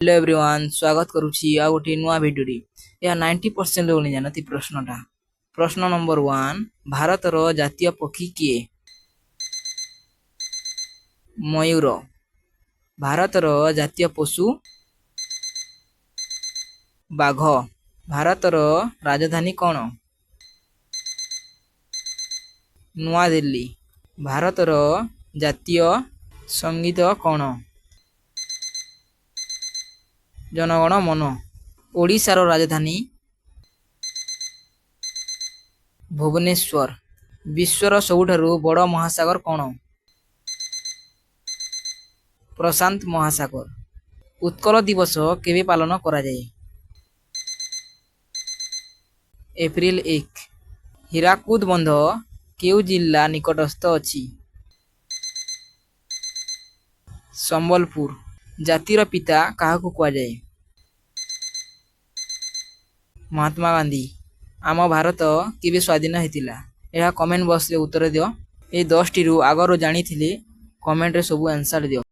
Hello everyone स्वागत करुछि आ गोटे नुआ भिडियो या 90% लोग नहीं जानती प्रश्नटा। प्रश्न नंबर 1 भारत रो जातीय पक्षी किए? मयूर। भारत रो जातीय पशु बाघ। भारत रो राजधानी कौन? नुआ दिल्ली। भारत रो जातीय संगीत कौन? जनगण मन। ओडिशार राजधानी भुवनेश्वर। विश्वर सबुठारु बड़ महासागर कौन? प्रशांत महासागर। उत्कल दिवस केबे पालन करा जाए? एप्रिल 1। हीराकुद बंध केउ जिल्ला निकटस्थ अछि? संबलपुर। जातिर पिता काहाकु कुआ जाए? महात्मा गांधी। आम भारत केबे स्वाधीन हेतिला? यह कमेंट बॉक्स रे उत्तर दियो। ए 10 टी रु आगरो जानी थिले कमेंट रे सब आंसर दियो।